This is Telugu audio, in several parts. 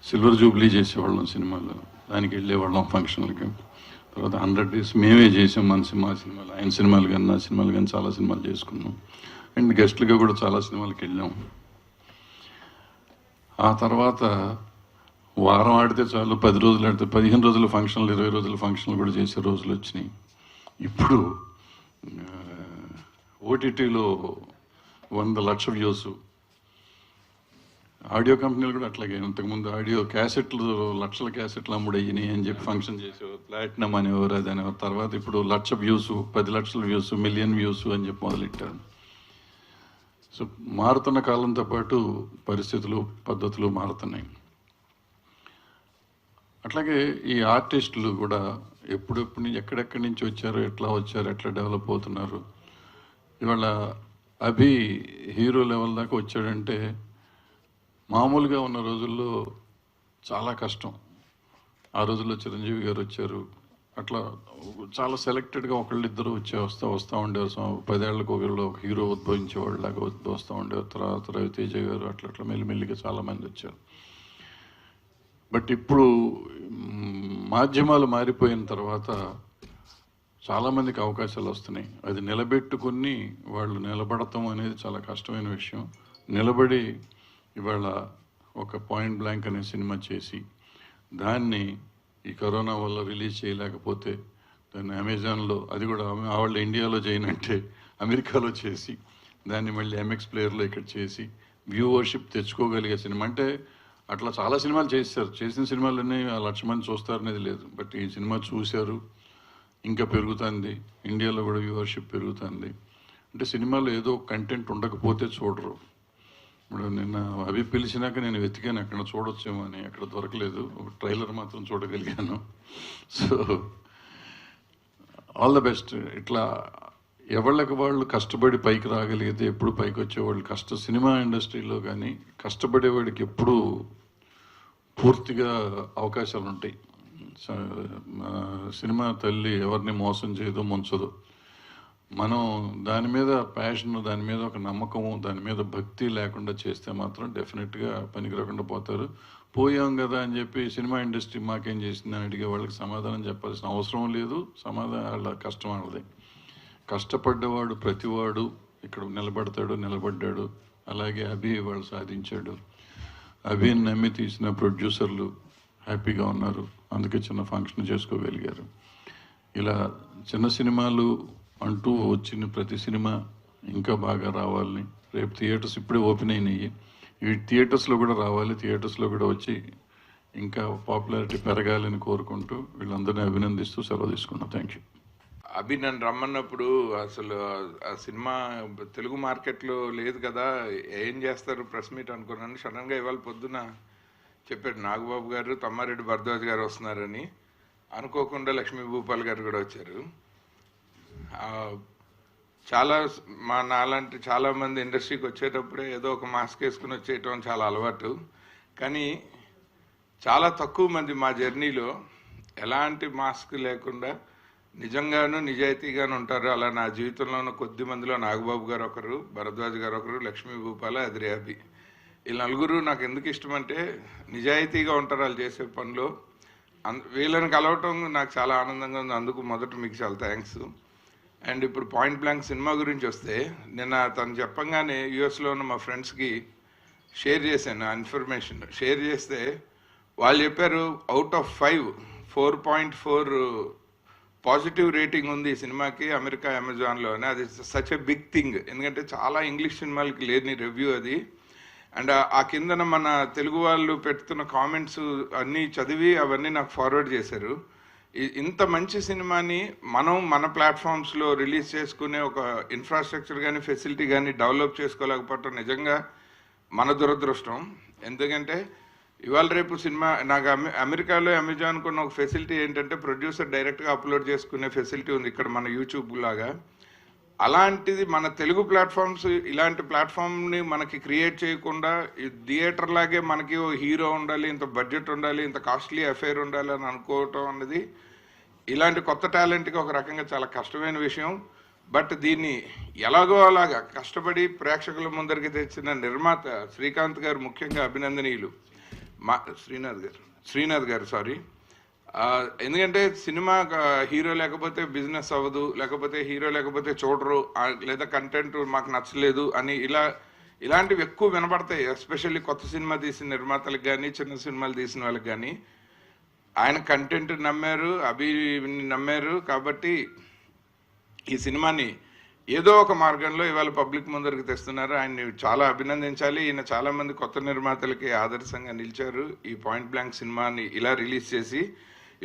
సిల్వర్ జూబ్లీ చేసేవాళ్ళం సినిమాలో, దానికి వెళ్ళేవాళ్ళం ఫంక్షన్లకి. తర్వాత 100 days మేమే చేసాం మన సినిమాలు, ఆయన సినిమాలు కానీ నా సినిమాలు కానీ చాలా సినిమాలు చేసుకున్నాం. అండ్ గెస్ట్లుగా కూడా చాలా సినిమాలకి వెళ్ళాం. ఆ తర్వాత వారం ఆడితే చాలు, 10 రోజులు ఆడితే 15 రోజుల ఫంక్షన్లు, 20 రోజుల ఫంక్షన్లు కూడా చేసే రోజులు వచ్చినాయి. ఇప్పుడు ఓటీటీలో 100 లక్ష వ్యూస్. ఆడియో కంపెనీలు కూడా అట్లాగే, ఇంతకుముందు ఆడియో క్యాసెట్లు, లక్షల క్యాసెట్లు అమ్ముడయ్యినాయి అని చెప్పి ఫంక్షన్ చేసేవారు, ప్లాటినం అనేవారు, అది అనేవారు. తర్వాత ఇప్పుడు 1,00,000 వ్యూస్, 10 లక్షల వ్యూస్, 1 మిలియన్ వ్యూస్ అని చెప్పి మొదలెట్టారు. సో మారుతున్న కాలంతో పాటు పరిస్థితులు, పద్ధతులు మారుతున్నాయి. అట్లాగే ఈ ఆర్టిస్టులు కూడా ఎప్పుడెప్పుడు ఎక్కడెక్కడి నుంచి వచ్చారు, ఎట్లా డెవలప్ అవుతున్నారు. ఇవాళ అభి హీరో లెవెల్ దాకా వచ్చాడంటే మామూలుగా ఉన్న రోజుల్లో చాలా కష్టం. ఆ రోజుల్లో చిరంజీవి గారు వచ్చారు, అట్లా చాలా సెలెక్టెడ్గా ఒకళ్ళిద్దరు వస్తూ ఉండేవారు. 10 ఏళ్ళకు ఒకళ్ళు ఒక హీరో ఉద్భవించేవాళ్ళు లాగా వస్తూ ఉండేవారు. తర్వాత రవితేజ గారు అట్లా మెల్లిమెల్లిగా చాలామంది వచ్చారు. బట్ ఇప్పుడు మాధ్యమాలు మారిపోయిన తర్వాత చాలామందికి అవకాశాలు వస్తున్నాయి. అది నిలబెట్టుకుని వాళ్ళు నిలబడటం అనేది చాలా కష్టమైన విషయం. నిలబడి ఇవాళ ఒక పాయింట్ బ్లాంక్ అనే సినిమా చేసి దాన్ని ఈ కరోనా వల్ల రిలీజ్ చేయలేకపోతే దాన్ని అమెజాన్లో, అది కూడా వాళ్ళు ఇండియాలో చేయనంటే అమెరికాలో చేసి దాన్ని మళ్ళీ ఎంఎక్స్ ప్లేయర్లో ఇక్కడ చేసి వ్యూవర్షిప్ తెచ్చుకోగలిగే సినిమా. అంటే అట్లా చాలా సినిమాలు చేశారు, చేసిన సినిమాలన్నీ 1,00,000 మంది చూస్తారనేది లేదు. బట్ ఈ సినిమా చూశారు, ఇంకా పెరుగుతుంది, ఇండియాలో కూడా వ్యూవర్షిప్ పెరుగుతుంది. అంటే సినిమాలో ఏదో కంటెంట్ ఉండకపోతే చూడరు. ఇప్పుడు నిన్న అవి పిలిచినాక నేను వెతికాను ఎక్కడ చూడొచ్చేమో అని, ఎక్కడ దొరకలేదు. ఒక ట్రైలర్ మాత్రం చూడగలిగాను. So all the best. ఇట్లా ఎవళ్ళకి వాళ్ళు కష్టపడి పైకి రాగలిగితే ఎప్పుడు పైకి వచ్చేవాళ్ళు. సినిమా ఇండస్ట్రీలో కానీ కష్టపడేవాడికి ఎప్పుడూ పూర్తిగా అవకాశాలు ఉంటాయి. సినిమా తల్లి ఎవరిని మోసం చేయదు, ముంచదు. మనం దాని మీద ప్యాషన్, దాని మీద ఒక నమ్మకము, దాని మీద భక్తి లేకుండా చేస్తే మాత్రం డెఫినెట్గా పనికి రాకుండా పోతారు. పోయాం కదా అని చెప్పి సినిమా ఇండస్ట్రీ మాకేం చేసిందని అడిగే వాళ్ళకి సమాధానం చెప్పాల్సిన అవసరం లేదు. వాళ్ళ కష్టం వాళ్ళది. కష్టపడ్డవాడు ప్రతివాడు ఇక్కడ నిలబడ్డాడు. అలాగే అభి వాళ్ళు సాధించాడు. అభిని నమ్మి తీసిన ప్రొడ్యూసర్లు హ్యాపీగా ఉన్నారు, అందుకే చిన్న ఫంక్షన్ చేసుకోగలిగారు. ఇలా చిన్న సినిమాలు అంటూ వచ్చిన ప్రతి సినిమా ఇంకా బాగా రావాలని, రేపు థియేటర్స్ ఇప్పుడే ఓపెన్ అయినాయి, ఈ థియేటర్స్లో కూడా రావాలి, థియేటర్స్లో కూడా వచ్చి ఇంకా పాపులారిటీ పెరగాలని కోరుకుంటూ వీళ్ళందరినీ అభినందిస్తూ సెలవు తీసుకున్నాం. Thank you. అభి నన్ను రమ్మన్నప్పుడు అసలు ఆ సినిమా తెలుగు మార్కెట్లో లేదు కదా, ఏం చేస్తారు ప్రెస్ మీట్ అనుకున్నాను. సడన్గా ఇవాళ పొద్దున చెప్పాడు నాగబాబు గారు, తమ్మారెడ్డి భరద్వాజ్ గారు వస్తున్నారని. అనుకోకుండా లక్ష్మీ భూపాల్ గారు కూడా వచ్చారు. చాలా నాలాంటి చాలామంది ఇండస్ట్రీకి వచ్చేటప్పుడే ఏదో ఒక మాస్క్ వేసుకుని వచ్చేయటం చాలా అలవాటు. కానీ చాలా తక్కువ మంది మా జర్నీలో ఎలాంటి మాస్క్ లేకుండా నిజంగాను నిజాయితీగాను ఉంటారు. అలా నా జీవితంలో ఉన్న కొద్ది మందిలో నాగబాబు గారు ఒకరు, భరద్వాజ్ గారు ఒకరు, లక్ష్మీ భూపాల, అదిరేబి. ఈ నలుగురు నాకు ఎందుకు ఇష్టం అంటే నిజాయితీగా ఉంటారు వాళ్ళు చేసే పనిలో. వీళ్ళని కలవటం నాకు చాలా ఆనందంగా ఉంది. అందుకు మొదట మీకు చాలా థ్యాంక్స్. అండ్ ఇప్పుడు పాయింట్ బ్లాంక్ సినిమా గురించి వస్తే, నిన్న తను చెప్పంగానే యూఎస్లో ఉన్న మా ఫ్రెండ్స్కి షేర్ చేశాను. ఆ ఇన్ఫర్మేషన్ షేర్ చేస్తే వాళ్ళు చెప్పారు అవుట్ ఆఫ్ 5 4.4 పాజిటివ్ రేటింగ్ ఉంది ఈ సినిమాకి అమెరికా అమెజాన్లోనే. అది సచ్ ఎ బిగ్ థింగ్, ఎందుకంటే చాలా ఇంగ్లీష్ సినిమాలకి లేని రివ్యూ అది. అండ్ ఆ కిందన మన తెలుగు వాళ్ళు పెడుతున్న కామెంట్స్ అన్నీ చదివి అవన్నీ నాకు ఫార్వర్డ్ చేశారు. ఇంత మంచి సినిమాని మనం మన ప్లాట్ఫామ్స్లో రిలీజ్ చేసుకునే ఒక ఇన్ఫ్రాస్ట్రక్చర్ కానీ ఫెసిలిటీ కానీ డెవలప్ చేసుకోలేకపోవటం నిజంగా మన దురదృష్టం. ఎందుకంటే ఇవాళ రేపు సినిమా నాకు అమెరికాలో అమెజాన్కు ఉన్న ఒక ఫెసిలిటీ ఏంటంటే ప్రొడ్యూసర్ డైరెక్ట్గా అప్లోడ్ చేసుకునే ఫెసిలిటీ ఉంది ఇక్కడ మన యూట్యూబ్ లాగా. అలాంటిది మన తెలుగు ప్లాట్ఫామ్స్ ఇలాంటి ప్లాట్ఫామ్ని మనకి క్రియేట్ చేయకుండా థియేటర్ లాగే మనకి ఓ హీరో ఉండాలి, ఇంత బడ్జెట్ ఉండాలి, ఇంత కాస్ట్లీ అఫైర్ ఉండాలి అని అనుకోవటం అనేది ఇలాంటి కొత్త టాలెంట్కి ఒక రకంగా చాలా కష్టమైన విషయం. బట్ దీన్ని ఎలాగో అలాగా కష్టపడి ప్రేక్షకుల ముందరికి తెచ్చిన నిర్మాత శ్రీకాంత్ గారు ముఖ్యంగా అభినందనీయులు. మా శ్రీనాథ్ గారు సారీ. ఎందుకంటే సినిమా హీరో లేకపోతే బిజినెస్ అవ్వదు, లేకపోతే హీరో లేకపోతే చూడరు, లేదా కంటెంట్ మాకు నచ్చలేదు అని ఇలాంటివి ఎక్కువ వినపడతాయి. ఎస్పెషల్లీ కొత్త సినిమా తీసిన నిర్మాతలకు కానీ చిన్న సినిమాలు తీసిన వాళ్ళకి కానీ. ఆయన కంటెంట్ నమ్మారు, అభిని నమ్మారు. కాబట్టి ఈ సినిమాని ఏదో ఒక మార్గంలో ఇవాళ పబ్లిక్ ముందరికి తెస్తున్నారు. ఆయన్ని చాలా అభినందించాలి. ఈయన చాలామంది కొత్త నిర్మాతలకి ఆదర్శంగా నిలిచారు. ఈ పాయింట్ బ్లాంక్ సినిమాని ఇలా రిలీజ్ చేసి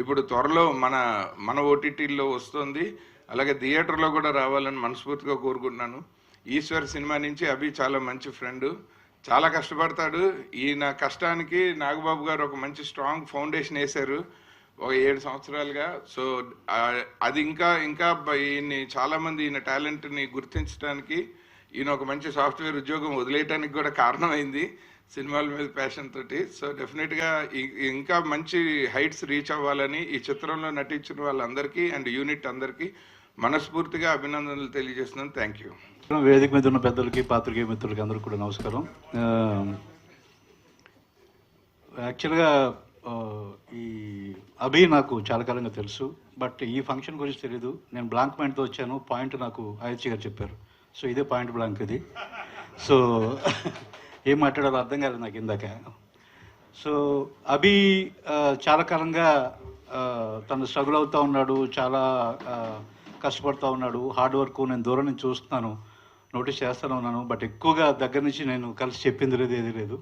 ఇప్పుడు త్వరలో మన ఓటీటీల్లో వస్తుంది. అలాగే థియేటర్లో కూడా రావాలని మనస్ఫూర్తిగా కోరుకుంటున్నాను. ఈశ్వర్ సినిమా నుంచి అభి చాలా మంచి ఫ్రెండ్, చాలా కష్టపడతాడు. ఈయన కష్టానికి నాగబాబు గారు ఒక మంచి స్ట్రాంగ్ ఫౌండేషన్ వేశారు ఒక 7 సంవత్సరాలుగా. సో అది ఇంకా ఈయన్ని చాలామంది ఈయన టాలెంట్ని గుర్తించడానికి, ఈయన ఒక మంచి సాఫ్ట్వేర్ ఉద్యోగం వదిలేయడానికి కూడా కారణమైంది సినిమాల మీద ప్యాషన్ తోటి. సో డెఫినెట్గా ఇంకా మంచి హైట్స్ రీచ్ అవ్వాలని ఈ చిత్రంలో నటించిన వాళ్ళందరికీ అండ్ యూనిట్ అందరికీ మనస్ఫూర్తిగా అభినందనలు తెలియజేస్తున్నాను. Thank you. వేదిక మీద ఉన్న పెద్దలకి, పాత్రికేయ మిత్రులకి అందరికీ కూడా నమస్కారం. యాక్చువల్గా ఈ అభి నాకు చాలా కాలంగా తెలుసు, బట్ ఈ ఫంక్షన్ గురించి తెలీదు. నేను బ్లాంక్ మైండ్తో వచ్చాను. పాయింట్ నాకు ఆదిత్య గారు చెప్పారు. సో ఇదే పాయింట్ బ్లాంక్ ఇది. సో ఏం మాట్లాడాలో అర్థం కాలేదు నాకు ఇందాక. సో అభి చాలా కాలంగా తను స్ట్రగుల్ అవుతూ ఉన్నాడు, చాలా కష్టపడుతూ ఉన్నాడు. హార్డ్ వర్క్ నేను దూరం నుంచి చూస్తున్నాను, నోటీస్ చేస్తూనే ఉన్నాను. బట్ ఎక్కువగా దగ్గర నుంచి నేను కలిసి చెప్పింది లేదు, ఏది లేదు.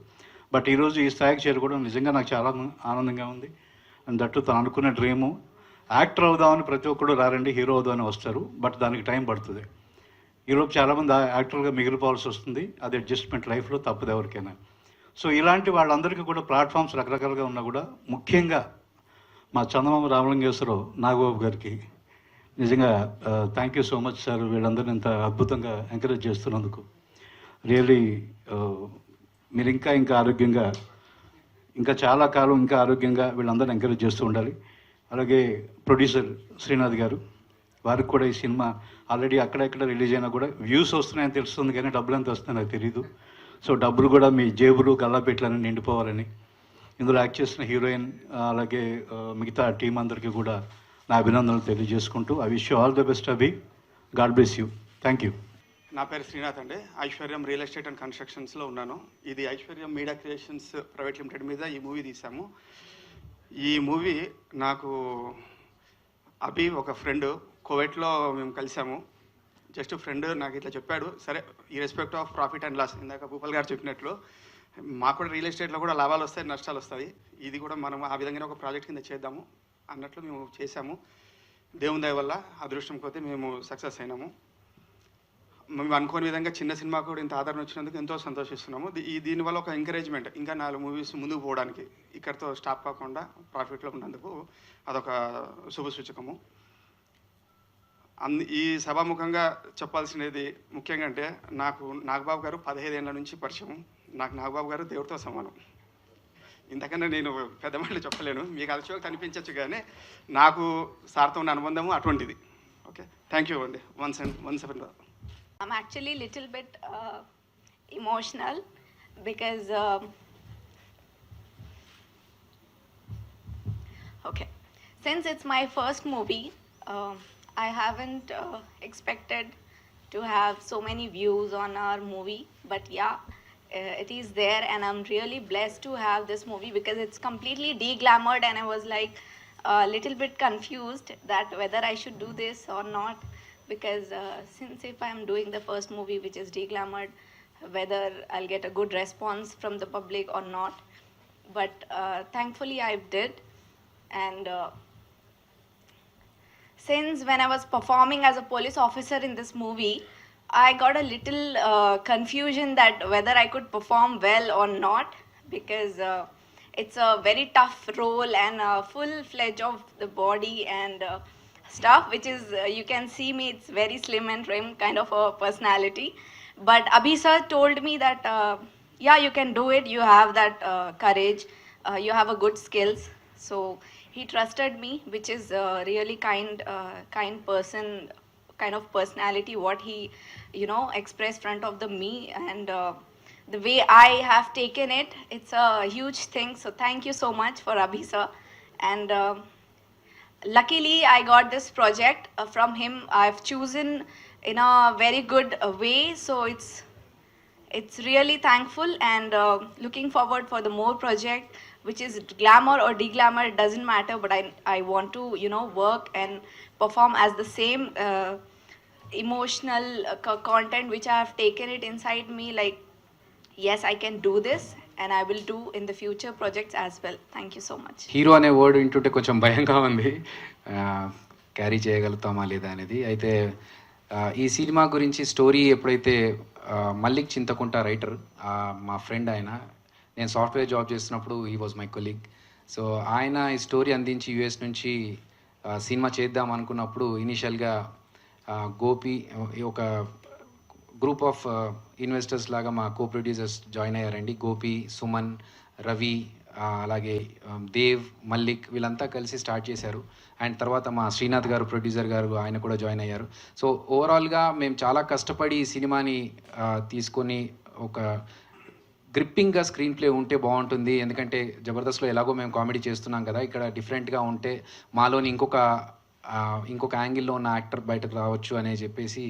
బట్ ఈరోజు ఈ స్థాయికి చేరుకోవడం నిజంగా నాకు చాలా ఆనందంగా ఉంది. అండ్ దట్టు తను అనుకునే డ్రీము యాక్టర్ అవుదామని ప్రతి ఒక్కరు రారండి, హీరో అవుదామని వస్తారు. బట్ దానికి టైం పడుతుంది. ఈరోజు చాలామంది యాక్టర్గా మిగిలిపోవాల్సి వస్తుంది. అది అడ్జస్ట్మెంట్ లైఫ్లో తప్పదు ఎవరికైనా. సో ఇలాంటి వాళ్ళందరికీ కూడా ప్లాట్ఫామ్స్ రకరకాలుగా ఉన్నా కూడా ముఖ్యంగా మా చందమామ రామలింగేశ్వరరావు నాగబాబు గారికి నిజంగా thank you so much sir. వీళ్ళందరినీ ఇంత అద్భుతంగా ఎంకరేజ్ చేస్తున్నందుకు రియల్లీ మీరు ఇంకా ఆరోగ్యంగా, ఇంకా చాలా కాలం ఇంకా ఆరోగ్యంగా వీళ్ళందరినీ ఎంకరేజ్ చేస్తూ ఉండాలి. అలాగే ప్రొడ్యూసర్ శ్రీనాథ్ గారు, వారికి కూడా ఈ సినిమా ఆల్రెడీ అక్కడెక్కడ రిలీజ్ అయినా కూడా వ్యూస్ వస్తున్నాయని తెలుస్తుంది, కానీ డబ్బులు ఎంత వస్తున్నాయో నాకు తెలియదు. సో డబ్బులు కూడా మీ జేబులు గల్లాపెట్లని నిండిపోవాలని, ఇందులో యాక్ట్ చేసిన హీరోయిన్ అలాగే మిగతా టీం అందరికీ కూడా నా అభినందనలు తెలియజేసుకుంటూ I wish you all the best Abhi. God bless you. Thank you. నా పేరు శ్రీనాథ్ అండి. ఐశ్వర్యం రియల్ ఎస్టేట్ అండ్ కన్స్ట్రక్షన్స్లో ఉన్నాను. ఇది ఐశ్వర్యం మీడియా క్రియేషన్స్ ప్రైవేట్ లిమిటెడ్ మీద ఈ మూవీ తీసాము. ఈ మూవీ నాకు అభి ఒక ఫ్రెండ్, కువైట్లో మేము కలిసాము. జస్ట్ ఫ్రెండ్ నాకు ఇట్లా చెప్పాడు, సరే ఈ respect of profit and loss, ఇందాక భూపాల్ గారు చెప్పినట్లు మాకు కూడా రియల్ ఎస్టేట్లో కూడా లాభాలు వస్తాయి, నష్టాలు వస్తాయి. ఇది కూడా మనం ఆ విధంగానే ఒక ప్రాజెక్ట్ కింద చేద్దాము అన్నట్లు మేము చేశాము. దేవుని దయ వల్ల అదృష్టం కొద్దీ మేము సక్సెస్ అయినాము. మేము అనుకోని విధంగా చిన్న సినిమా కూడా ఇంత ఆదరణ వచ్చినందుకు ఎంతో సంతోషిస్తున్నాము. దీనివల్ల ఒక ఎంకరేజ్మెంట్ ఇంకా 4 మూవీస్ ముందుకు పోవడానికి, ఇక్కడితో స్టాప్ కాకుండా ప్రాఫిట్లో ఉన్నందుకు అదొక శుభసూచకము. ఈ సభాముఖంగా చెప్పాల్సినది ముఖ్యంగా అంటే నాకు నాగబాబు గారు 15 ఏళ్ళ నుంచి పరిచయం. నాకు నాగబాబు గారు దేవుడితో సమానం. ఇంతకన్నా నేను పెద్ద మాటలు చెప్పలేను, మీకు అలచోకి అనిపించవచ్చు, కానీ నాకు సార్తో ఉన్న అనుబంధము అటువంటిది. ఓకే, థ్యాంక్ యూ అండి. One second. I'm actually a little bit emotional because okay, since it's my first movie, I haven't expected to have so many views on our movie, but yeah, it is there, and I'm really blessed to have this movie because it's completely de-glamored, and I was like a little bit confused that whether I should do this or not, because since if I'm doing the first movie which is de-glamored, whether I'll get a good response from the public or not. But thankfully I did, and since when I was performing as a police officer in this movie, I got a little confusion that whether I could perform well or not, because it's a very tough role and full-fledged of the body and stuff, which is you can see me, it's very slim and trim kind of a personality. But Abhi sir told me that yeah, you can do it, you have that courage, you have a good skills. So he trusted me, which is really kind person, kind of personality what he expressed front of the me. And the way I have taken it, it's a huge thing. So thank you so much for Abhi sir. And luckily, I got this project from him. I've chosen in a very good way. So it's really thankful and looking forward for the more project, which is glamour or de-glamour, it doesn't matter, but I want to, you know, work and perform as the same emotional content which I have taken it inside me, like, yes, I can do this and I will do in the future projects as well. Thank you so much. Hero అనే వర్డ్ వింటుంటే కొంచెం భయంగా ఉంది, క్యారీ చేయగలుగుతామా లేదా అనేది. అయితే ఈ సినిమా గురించి స్టోరీ ఎప్పుడైతే మల్లిక్ చింతకుంట రైటర్, మా ఫ్రెండ్ ఆయన, నేను సాఫ్ట్వేర్ జాబ్ చేస్తున్నప్పుడు he was my colleague. So ఆయన ఈ స్టోరీ అందించి యూఎస్ నుంచి సినిమా చేద్దాం అనుకున్నప్పుడు ఇనీషియల్గా గోపి ఒక గ్రూప్ ఆఫ్ ఇన్వెస్టర్స్ లాగా మా కో ప్రొడ్యూసర్స్ జాయిన్ అయ్యారండి. గోపి, సుమన్, రవి, అలాగే దేవ్, మల్లిక్ వీళ్ళంతా కలిసి స్టార్ట్ చేశారు. అండ్ తర్వాత మా శ్రీనాథ్ గారు, ప్రొడ్యూసర్ గారు, ఆయన కూడా జాయిన్ అయ్యారు. సో ఓవరాల్గా మేము చాలా కష్టపడి ఈ సినిమాని తీసుకొని ఒక గ్రిప్పింగ్గా స్క్రీన్ ప్లే ఉంటే బాగుంటుంది, ఎందుకంటే జబర్దస్త్లో ఎలాగో మేము కామెడీ చేస్తున్నాం కదా, ఇక్కడ డిఫరెంట్గా ఉంటే మాలోని ఇంకొక యాంగిల్లో ఉన్న యాక్టర్ బయటకు రావచ్చు అని చెప్పేసి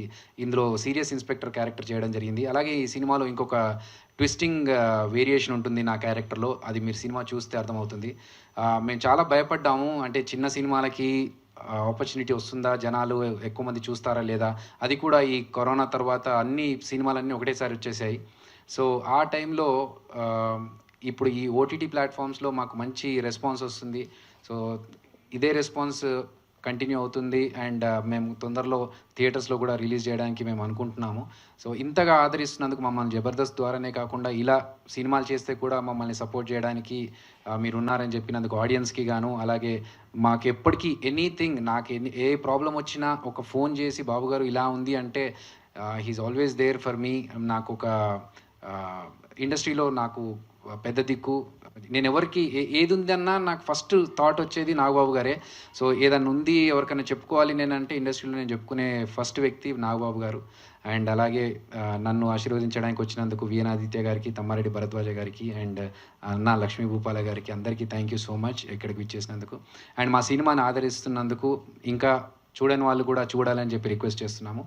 ఇందులో సీరియస్ ఇన్స్పెక్టర్ క్యారెక్టర్ చేయడం జరిగింది. అలాగే ఈ సినిమాలో ఇంకొక ట్విస్టింగ్ వేరియేషన్ ఉంటుంది నా క్యారెక్టర్లో, అది మీరు సినిమా చూస్తే అర్థమవుతుంది. మేము చాలా భయపడ్డాము, అంటే చిన్న సినిమాలకి ఆపర్చునిటీ వస్తుందా, జనాలు ఎక్కువ మంది చూస్తారా లేదా, అది కూడా ఈ కరోనా తర్వాత అన్ని సినిమాలన్నీ ఒకటేసారి వచ్చేసాయి. సో ఆ టైంలో ఇప్పుడు ఈ ఓటీటీ ప్లాట్ఫామ్స్లో మాకు మంచి రెస్పాన్స్ వస్తుంది. సో ఇదే రెస్పాన్స్ కంటిన్యూ అవుతుంది అండ్ మేము తొందరలో థియేటర్స్లో కూడా రిలీజ్ చేయడానికి మేము అనుకుంటున్నాము. సో ఇంతగా ఆదరిస్తున్నందుకు మమ్మల్ని జబర్దస్త్ ద్వారానే కాకుండా ఇలా సినిమాలు చేస్తే కూడా మమ్మల్ని సపోర్ట్ చేయడానికి మీరు ఉన్నారని చెప్పినందుకు ఆడియన్స్కి గాను, అలాగే మాకు ఎప్పటికీ ఎనీథింగ్, నాకు ఏ ప్రాబ్లం వచ్చినా ఒక ఫోన్ చేసి బాబు గారు ఇలా ఉంది అంటే he's always there for me. నాకు ఒక ఇండస్ట్రీలో నాకు పెద్ద దిక్కు, నేను ఎవరికి ఏది ఉందన్నా నాకు ఫస్ట్ థాట్ వచ్చేది నాగబాబు గారే. సో ఏదన్నా ఉంది ఎవరికైనా చెప్పుకోవాలి నేనంటే ఇండస్ట్రీలో నేను చెప్పుకునే ఫస్ట్ వ్యక్తి నాగబాబు గారు. అండ్ అలాగే నన్ను ఆశీర్వదించడానికి వచ్చినందుకు విఎన్ ఆదిత్య గారికి, తమ్మారెడ్డి భరద్వాజ గారికి అండ్ అన్న లక్ష్మీ భూపాల గారికి అందరికీ థ్యాంక్ యూ సో మచ్ ఇక్కడికి విచ్చేసినందుకు. అండ్ మా సినిమాని ఆదరిస్తున్నందుకు ఇంకా చూడని వాళ్ళు కూడా చూడాలని చెప్పి రిక్వెస్ట్ చేస్తున్నాము.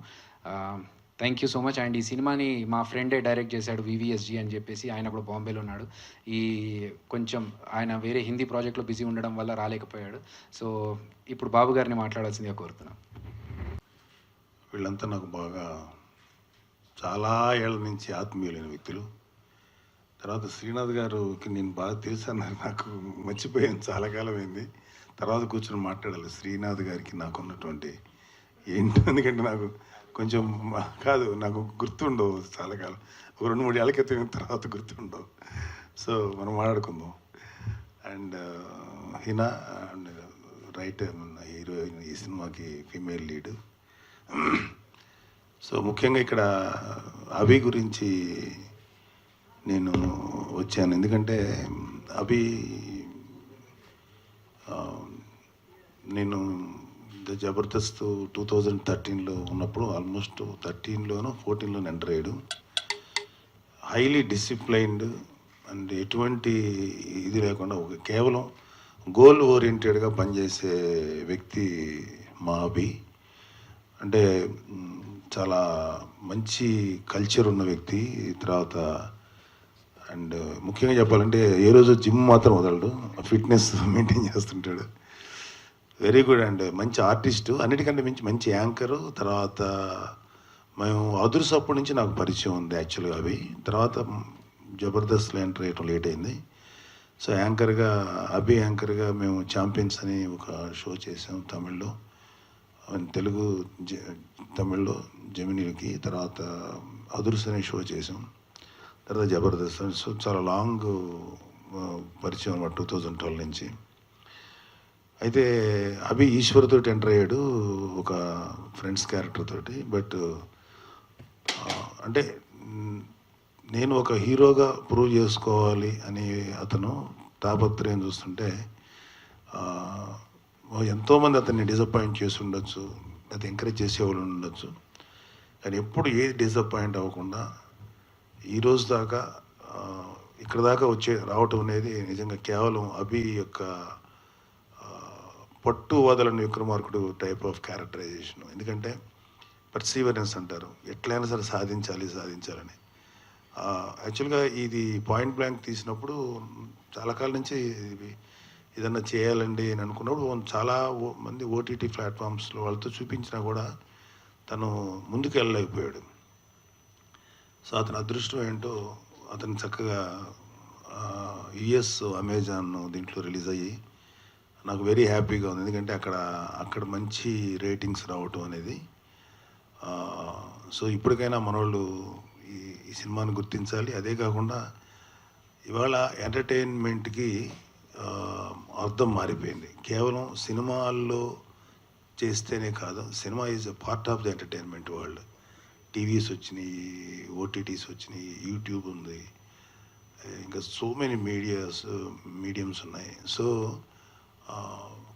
Thank you so much. And ఈ సినిమాని మా ఫ్రెండే డైరెక్ట్ చేశాడు, వివిఎస్జీ అని చెప్పేసి. ఆయన కూడా బాంబేలో ఉన్నాడు. కొంచెం ఆయన వేరే హిందీ ప్రాజెక్ట్లో బిజీ ఉండడం వల్ల రాలేకపోయాడు. సో ఇప్పుడు బాబు గారిని మాట్లాడాల్సిందిగా కోరుతున్నాం. వీళ్ళంతా నాకు బాగా చాలా ఏళ్ళ నుంచి ఆత్మీయులైన వ్యక్తులు. తర్వాత శ్రీనాథ్ గారికి నేను బాగా తెలుసు, నాకు మర్చిపోయాను, చాలా కాలం అయింది. తర్వాత కూర్చొని మాట్లాడాలి శ్రీనాథ్ గారికి నాకున్నటువంటి ఏంటో, ఎందుకంటే నాకు కొంచెం కాదు, నాకు గుర్తుండవు చాలా కాలం, ఒక 2-3 ఏళ్ళ క్రితం తర్వాత గుర్తుండవు. సో మనం మాట్లాడుకుందాం. And Hina and writer, heroine, ఈ సినిమాకి ఫీమేల్ లీడ్. సో ముఖ్యంగా ఇక్కడ అభి గురించి నేను వచ్చాను, ఎందుకంటే అభి నేను జబర్దస్త్ 2013లో ఉన్నప్పుడు, ఆల్మోస్ట్ 13లోనో 14లోనో ఎంటర్ అయ్యాడు. హైలీ డిసిప్లైన్డ్ అండ్ ఎటువంటి ఇది లేకుండా కేవలం గోల్ ఓరియంటెడ్గా పనిచేసే వ్యక్తి మా అభి. అంటే చాలా మంచి కల్చర్ ఉన్న వ్యక్తి. తర్వాత అండ్ ముఖ్యంగా చెప్పాలంటే ఏ రోజు జిమ్ మాత్రం వదలడు, ఫిట్నెస్ మెయింటైన్ చేస్తుంటాడు. వెరీ గుడ్ అండ్ మంచి ఆర్టిస్టు, అన్నిటికంటే మంచి యాంకరు. తర్వాత మేము అదుర్స్ అప్పటి నుంచి నాకు పరిచయం ఉంది యాక్చువల్గా అవి. తర్వాత జబర్దస్త్లో ఎంటర్ అయ్యటం లేట్ అయింది. సో అభి యాంకర్గా మేము ఛాంపియన్స్ అని ఒక షో చేసాం తమిళ్లో, తెలుగు తమిళ్లో జెమినీలకి. తర్వాత అదుర్స్ అనే షో చేసాం, తర్వాత జబర్దస్త్. సో చాలా లాంగ్ పరిచయం అన్నమాట 2012 నుంచి. అయితే అభి ఈశ్వర్తో ఎంటర్ అయ్యాడు, ఒక ఫ్రెండ్స్ క్యారెక్టర్ తోటి. బట్ అంటే నేను ఒక హీరోగా ప్రూవ్ చేసుకోవాలి అని అతను తాపత్రయం చూస్తుంటే, ఎంతోమంది అతన్ని డిసప్పాయింట్ చేసి ఉండొచ్చు, అది ఎంకరేజ్ చేసేవాళ్ళు ఉండొచ్చు, కానీ ఎప్పుడు ఏది డిసప్పాయింట్ అవ్వకుండా ఈరోజు దాకా ఇక్కడ దాకా రావటం అనేది నిజంగా కేవలం అభి యొక్క పట్టు వదలని విక్రమార్కుడు టైప్ ఆఫ్ క్యారెక్టరైజేషన్. ఎందుకంటే పర్సీవరెన్స్ అంటారు, ఎట్లయినా సరే సాధించాలని. యాక్చువల్గా ఇది పాయింట్ బ్లాంక్ తీసినప్పుడు చాలా కాలం నుంచి ఏదన్నా చేయాలండి అని అనుకున్నప్పుడు చాలా మంది ఓటీటీ ప్లాట్ఫామ్స్లో వాళ్ళతో చూపించినా కూడా తను ముందుకు వెళ్ళలేకపోయాడు. సో అతని అదృష్టం ఏంటో అతను చక్కగా యుఎస్ అమెజాన్ దీంట్లో రిలీజ్ అయ్యి నాకు వెరీ హ్యాపీగా ఉంది. ఎందుకంటే అక్కడ మంచి రేటింగ్స్ రావటం అనేది. సో ఇప్పటికైనా మనోళ్ళు ఈ సినిమాని గుర్తించాలి. అదే కాకుండా ఇవాళ ఎంటర్టైన్మెంట్కి అర్థం మారిపోయింది. కేవలం సినిమాల్లో చేస్తేనే కాదు, cinema is a part of the entertainment world. TVs వచ్చినాయి, ఓటీటీస్ వచ్చినాయి, యూట్యూబ్ ఉంది, ఇంకా సో మెనీ మీడియమ్స్ ఉన్నాయి. సో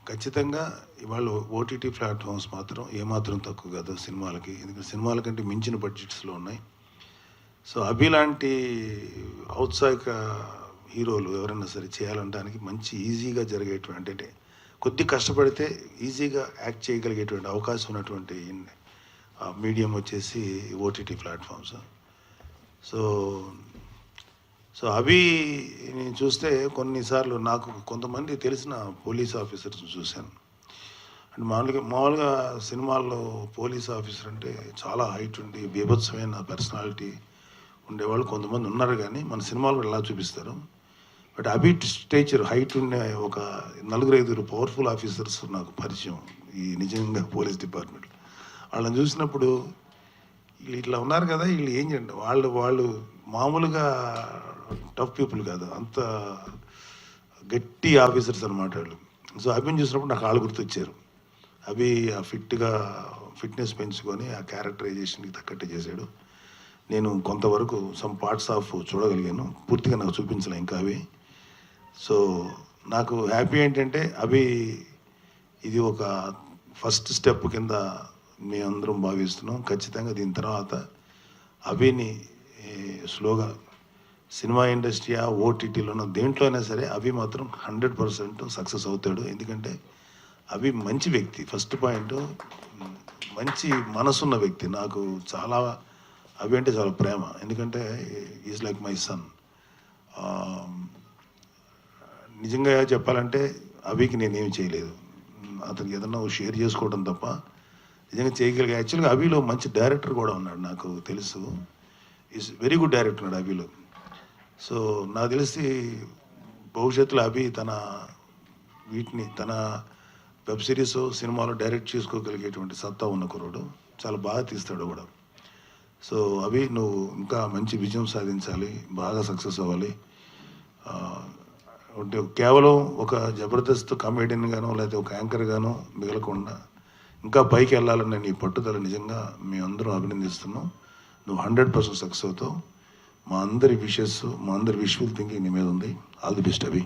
ఖచ్చితంగా ఇవాళ ఓటీటీ ప్లాట్ఫామ్స్ మాత్రం ఏమాత్రం తక్కువ కాదు సినిమాలకి. ఎందుకంటే సినిమాల కంటే మించిన బడ్జెట్స్లో ఉన్నాయి. సో అభి లాంటి ఔత్సాహిక హీరోలు ఎవరైనా సరే చేయాలంటానికి మంచి ఈజీగా జరిగేటువంటి, అంటే కొద్ది కష్టపడితే ఈజీగా యాక్ట్ చేయగలిగేటువంటి అవకాశం ఉన్నటువంటి మీడియం వచ్చేసి ఓటీటీ ప్లాట్ఫామ్స్. సో అవి నేను చూస్తే కొన్నిసార్లు నాకు కొంతమంది తెలిసిన పోలీస్ ఆఫీసర్స్ చూశాను. అంటే మామూలుగా సినిమాల్లో పోలీస్ ఆఫీసర్ అంటే చాలా హైట్ ఉండి బీభత్సమైన పర్సనాలిటీ ఉండేవాళ్ళు కొంతమంది ఉన్నారు, కానీ మన సినిమాలు కూడా ఎలా చూపిస్తారు. బట్ అభి స్టేచర్ హైట్ ఉండే ఒక 4-5 పవర్ఫుల్ ఆఫీసర్స్ నాకు పరిచయం ఈ నిజంగా పోలీస్ డిపార్ట్మెంట్లో. వాళ్ళని చూసినప్పుడు వీళ్ళు ఇట్లా ఉన్నారు కదా, వీళ్ళు ఏం చేయండి, వాళ్ళు మామూలుగా టఫ్ పీపుల్ కాదు, అంత గట్టి ఆఫీసర్స్ అనమాట వాళ్ళు. సో అభిని చూసినప్పుడు నాకు వాళ్ళు గుర్తొచ్చారు. అభి ఆ ఫిట్నెస్ పెంచుకొని ఆ క్యారెక్టరైజేషన్కి తగ్గట్టు చేశాడు. నేను కొంతవరకు సమ్ పార్ట్స్ ఆఫ్ చూడగలిగాను, పూర్తిగా నాకు చూపించలే ఇంకా అవి. సో నాకు హ్యాపీ ఏంటంటే అభి ఇది ఒక ఫస్ట్ స్టెప్ కింద మేమందరం భావిస్తున్నాం. ఖచ్చితంగా దీని తర్వాత అభిని స్లోగా సినిమా ఇండస్ట్రీయా ఓటీటీలోనో దేంట్లోనే సరే అభి మాత్రం 100% సక్సెస్ అవుతాడు. ఎందుకంటే అభి మంచి వ్యక్తి, ఫస్ట్ పాయింట్ మంచి మనసున్న వ్యక్తి. నాకు చాలా అభి అంటే చాలా ప్రేమ. ఎందుకంటే ఈజ్ లైక్ మై సన్. నిజంగా చెప్పాలంటే అభికి నేనేమి చేయలేదు, అతనికి ఏదన్నా షేర్ చేసుకోవడం తప్ప నిజంగా చేయగలిగా. యాక్చువల్గా అభిలో మంచి డైరెక్టర్ కూడా ఉన్నాడు, నాకు తెలుసు. ఈజ్ వెరీ గుడ్ డైరెక్టర్ ఉన్నాడు అభిలో. సో నాకు తెలిసి భవిష్యత్తులో అభి తన వెబ్ సిరీస్ సినిమాలో డైరెక్ట్ చేసుకోగలిగేటువంటి సత్తా ఉన్న కుర్రాడు, చాలా బాగా తీస్తాడు కూడా. సో అభి నువ్వు ఇంకా మంచి విజయం సాధించాలి, బాగా సక్సెస్ అవ్వాలి. అంటే కేవలం ఒక జబర్దస్త్ కామెడియన్ గానో లేకపోతే ఒక యాంకర్ గానో మిగలకుండా ఇంకా పైకి వెళ్ళాలని నీ పట్టుదల నిజంగా మేమందరం అభినందిస్తున్నాం. నువ్వు 100% సక్సెస్ అవుతావు. మా అందరి విషెస్, మా అందరి విషువల్ థింకింగ్ నీ మీద ఉంది. All the best Abhi.